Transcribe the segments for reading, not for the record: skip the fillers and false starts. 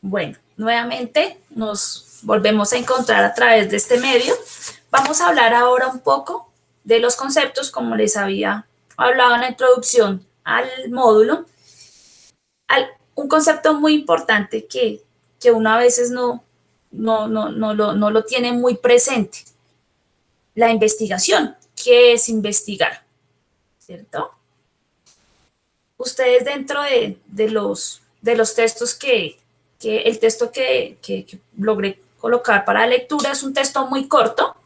Bueno, nuevamente nos volvemos a encontrar a través de este medio. Vamos a hablar ahora un poco de los conceptos, como les había hablado en la introducción al módulo. Un concepto muy importante que uno a veces no lo tiene muy presente. La investigación. ¿Qué es investigar? ¿Cierto? Ustedes dentro de los textos que el texto que logré colocar para lectura es un texto muy corto,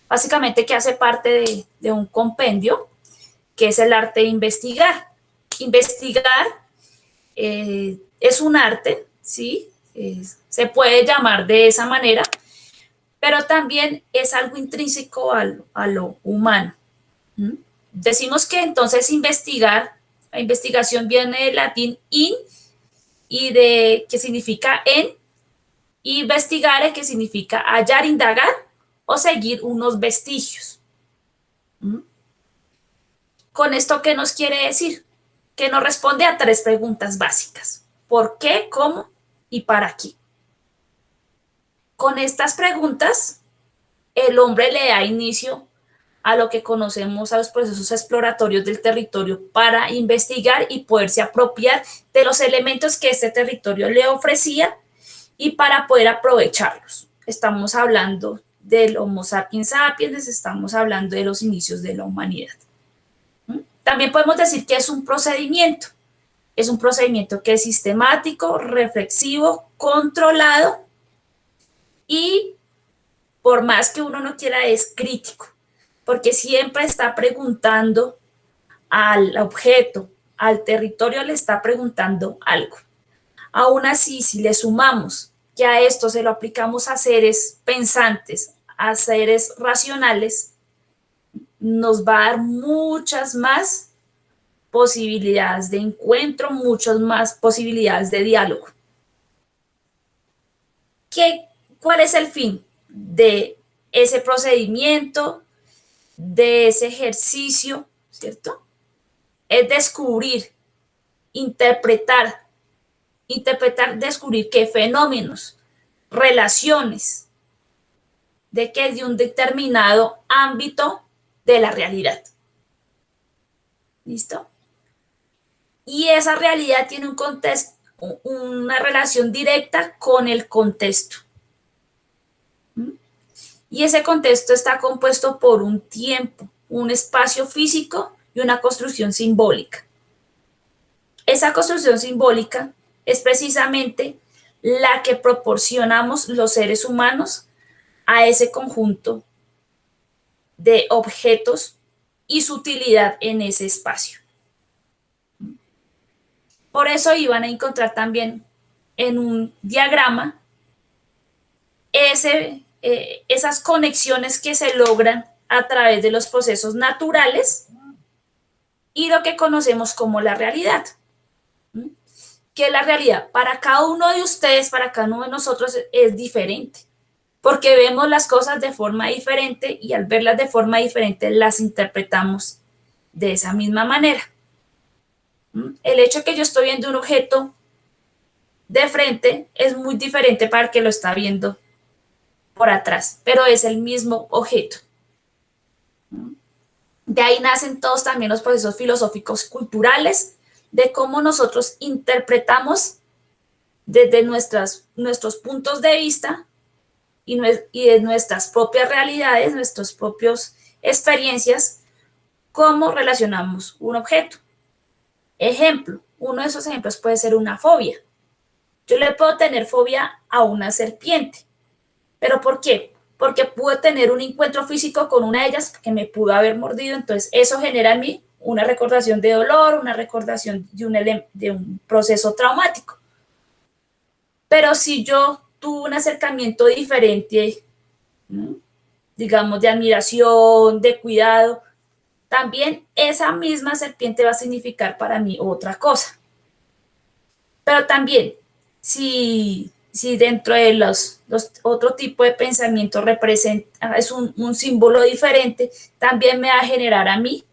básicamente que hace parte de un compendio, que es el arte de investigar. Investigar es un arte, ¿sí? Se puede llamar de esa manera, pero también es algo intrínseco a lo humano. ¿Mm? Decimos que entonces investigar, la investigación viene del latín in y de que significa en, investigare, que significa hallar, indagar o seguir unos vestigios. ¿Mm? ¿Con esto qué nos quiere decir? Que nos responde a tres preguntas básicas. ¿Por qué, cómo y para qué? Con estas preguntas, el hombre le da inicio a lo que conocemos a los procesos exploratorios del territorio para investigar y poderse apropiar de los elementos que este territorio le ofrecía y para poder aprovecharlos. Estamos hablando del Homo sapiens sapiens, estamos hablando de los inicios de la humanidad. También podemos decir que es un procedimiento que es sistemático, reflexivo, controlado y por más que uno no quiera es crítico, porque siempre está preguntando al objeto, al territorio le está preguntando algo. Aún así, si le sumamos que a esto se lo aplicamos a seres pensantes, a seres racionales, nos va a dar muchas más posibilidades de encuentro, muchas más posibilidades de diálogo. ¿Cuál es el fin de ese procedimiento, de ese ejercicio, cierto? Es descubrir, interpretar, descubrir qué fenómenos, relaciones, de que es de un determinado ámbito de la realidad. ¿Listo? Y esa realidad tiene un contexto, una relación directa con el contexto. Y ese contexto está compuesto por un tiempo, un espacio físico y una construcción simbólica. Esa construcción simbólica es precisamente la que proporcionamos los seres humanos a ese conjunto de objetos y su utilidad en ese espacio. Por eso iban a encontrar también en un diagrama esas conexiones que se logran a través de los procesos naturales y lo que conocemos como la realidad. Que la realidad para cada uno de ustedes, para cada uno de nosotros es diferente, porque vemos las cosas de forma diferente y al verlas de forma diferente las interpretamos de esa misma manera. El hecho de que yo estoy viendo un objeto de frente es muy diferente para el que lo está viendo por atrás, pero es el mismo objeto. De ahí nacen todos también los procesos filosóficos culturales de cómo nosotros interpretamos desde nuestros puntos de vista y de nuestras propias realidades, nuestras propias experiencias, cómo relacionamos un objeto. Ejemplo, uno de esos ejemplos puede ser una fobia. Yo le puedo tener fobia a una serpiente. ¿Pero por qué? Porque pude tener un encuentro físico con una de ellas que me pudo haber mordido, entonces eso genera en mí una recordación de dolor, una recordación de un proceso traumático. Pero si yo tuve un acercamiento diferente, digamos, de admiración, de cuidado, también esa misma serpiente va a significar para mí otra cosa. Pero también, si dentro de los otro tipo de pensamiento representa, es un símbolo diferente, también me va a generar a mí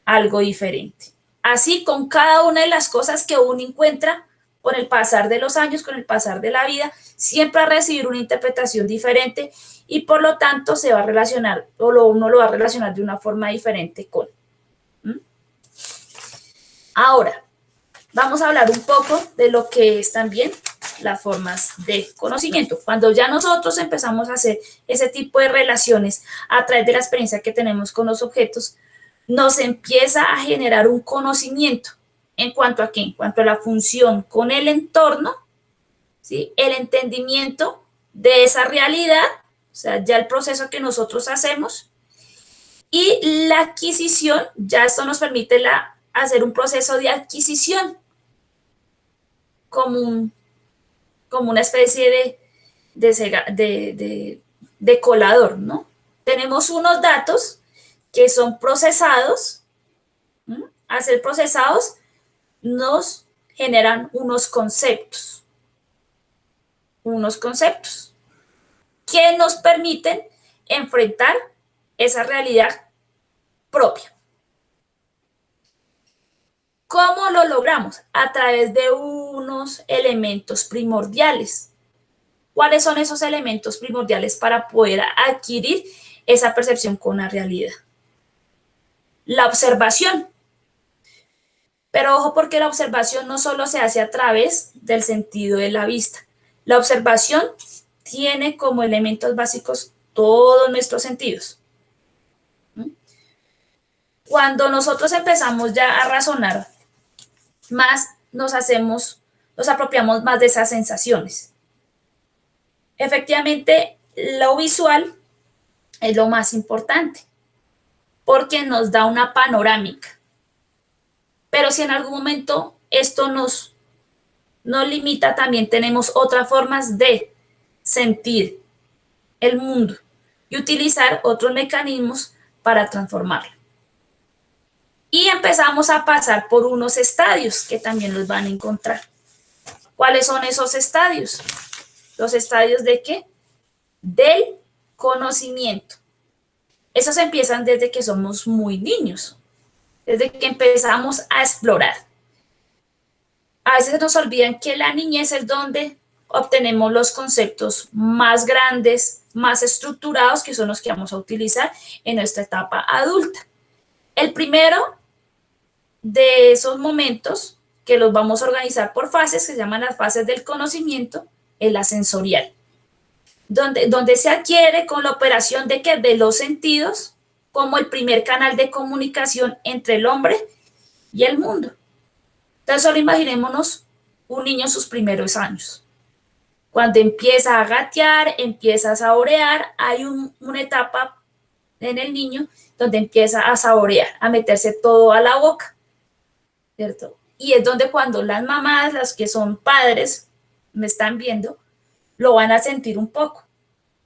algo diferente. Así con cada una de las cosas que uno encuentra con el pasar de los años, con el pasar de la vida, siempre va a recibir una interpretación diferente y por lo tanto se va a relacionar, uno lo va a relacionar de una forma diferente con. Ahora, vamos a hablar un poco de lo que es también las formas de conocimiento. Cuando ya nosotros empezamos a hacer ese tipo de relaciones a través de la experiencia que tenemos con los objetos, nos empieza a generar un conocimiento en cuanto a qué, en cuanto a la función con el entorno, ¿sí? El entendimiento de esa realidad, o sea, ya el proceso que nosotros hacemos, y la adquisición, ya esto nos permite hacer un proceso de adquisición como, como una especie de colador, ¿no? Tenemos unos datos que son procesados, ¿sí? Al ser procesados nos generan unos conceptos que nos permiten enfrentar esa realidad propia. ¿Cómo lo logramos? A través de unos elementos primordiales. ¿Cuáles son esos elementos primordiales para poder adquirir esa percepción con la realidad? La observación. Pero ojo, porque la observación no solo se hace a través del sentido de la vista. La observación tiene como elementos básicos todos nuestros sentidos. Cuando nosotros empezamos ya a razonar más, nos apropiamos más de esas sensaciones. Efectivamente, lo visual es lo más importante, porque nos da una panorámica. Pero si en algún momento esto nos limita, también tenemos otras formas de sentir el mundo y utilizar otros mecanismos para transformarlo. Y empezamos a pasar por unos estadios que también los van a encontrar. ¿Cuáles son esos estadios? ¿Los estadios de qué? Del conocimiento. Esos empiezan desde que somos muy niños, desde que empezamos a explorar. A veces nos olvidan que la niñez es donde obtenemos los conceptos más grandes, más estructurados, que son los que vamos a utilizar en nuestra etapa adulta. El primero de esos momentos, que los vamos a organizar por fases, que se llaman las fases del conocimiento, es la sensorial, donde se adquiere con la operación de los sentidos como el primer canal de comunicación entre el hombre y el mundo. Entonces, solo imaginémonos un niño en sus primeros años. Cuando empieza a gatear, empieza a saborear, hay una etapa en el niño donde empieza a saborear, a meterse todo a la boca, ¿cierto? Y es donde cuando las mamás, las que son padres, me están viendo, lo van a sentir un poco.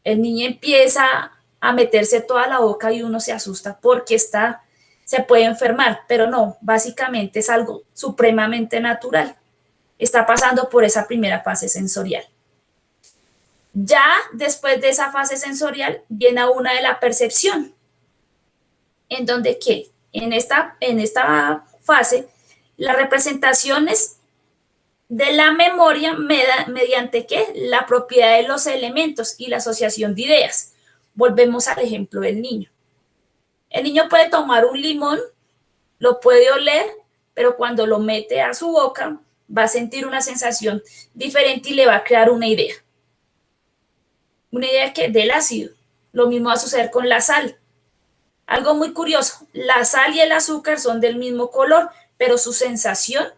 El niño empieza a meterse toda la boca y uno se asusta porque se puede enfermar, pero no, básicamente es algo supremamente natural. Está pasando por esa primera fase sensorial. Ya después de esa fase sensorial viene una de la percepción, en donde ¿qué? En esta fase, las representaciones de la memoria mediante ¿qué? La propiedad de los elementos y la asociación de ideas. Volvemos al ejemplo del niño. El niño puede tomar un limón, lo puede oler, pero cuando lo mete a su boca va a sentir una sensación diferente y le va a crear una idea. Una idea que del ácido. Lo mismo va a suceder con la sal. Algo muy curioso, la sal y el azúcar son del mismo color, pero su sensación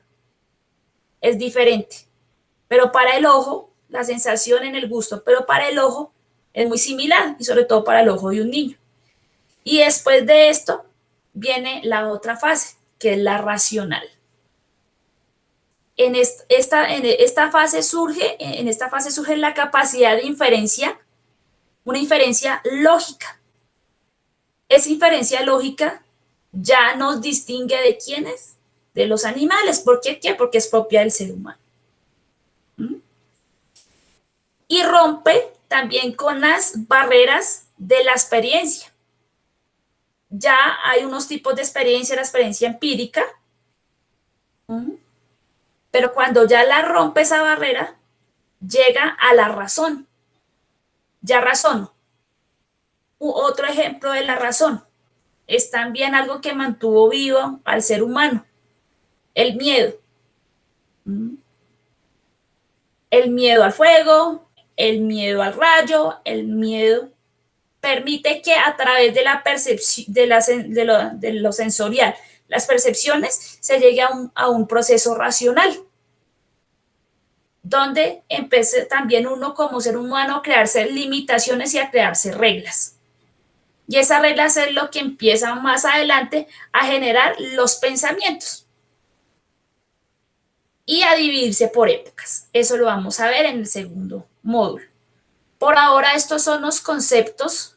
es diferente. Pero para el ojo, la sensación en el gusto, pero para el ojo es muy similar, y sobre todo para el ojo de un niño. Y después de esto viene la otra fase, que es la racional. En esta fase surge la capacidad de inferencia, una inferencia lógica. Esa inferencia lógica ya nos distingue de quiénes, de los animales. ¿Por qué? Porque es propia del ser humano. Y rompe también con las barreras de la experiencia. Ya hay unos tipos de experiencia, la experiencia empírica, Pero cuando ya la rompe esa barrera, llega a la razón. Ya razono. Otro ejemplo de la razón es también algo que mantuvo vivo al ser humano, el miedo. El miedo al fuego, el miedo al rayo, el miedo permite que a través de la percepción, de lo sensorial, las percepciones, se llegue a un proceso racional, donde empiece también uno como ser humano a crearse limitaciones y a crearse reglas. Y esas reglas es lo que empieza más adelante a generar los pensamientos y a dividirse por épocas. Eso lo vamos a ver en el segundo módulo. Por ahora, estos son los conceptos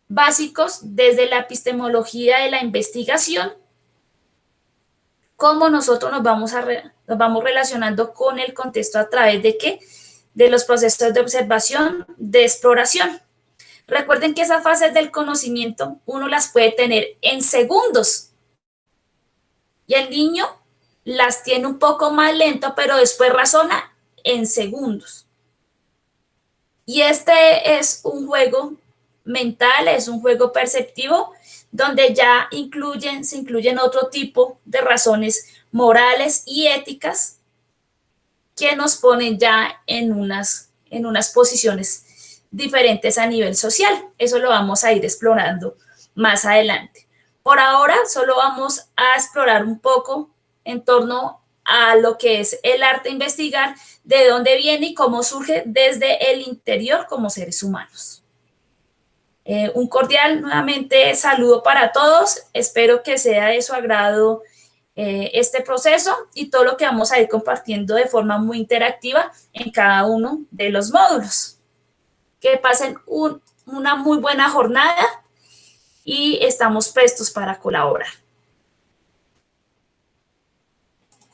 básicos desde la epistemología de la investigación, cómo nosotros nos vamos relacionando con el contexto a través de qué, de los procesos de observación, de exploración. Recuerden que esas fases del conocimiento uno las puede tener en segundos y el niño las tiene un poco más lento, pero después razona en segundos. Y este es un juego mental, es un juego perceptivo, donde ya se incluyen otro tipo de razones morales y éticas que nos ponen ya en unas posiciones diferentes a nivel social. Eso lo vamos a ir explorando más adelante. Por ahora solo vamos a explorar un poco en torno a lo que es el arte de investigar, de dónde viene y cómo surge desde el interior como seres humanos. Un cordial nuevamente saludo para todos. Espero que sea de su agrado este proceso y todo lo que vamos a ir compartiendo de forma muy interactiva en cada uno de los módulos. Que pasen una muy buena jornada y estamos prestos para colaborar.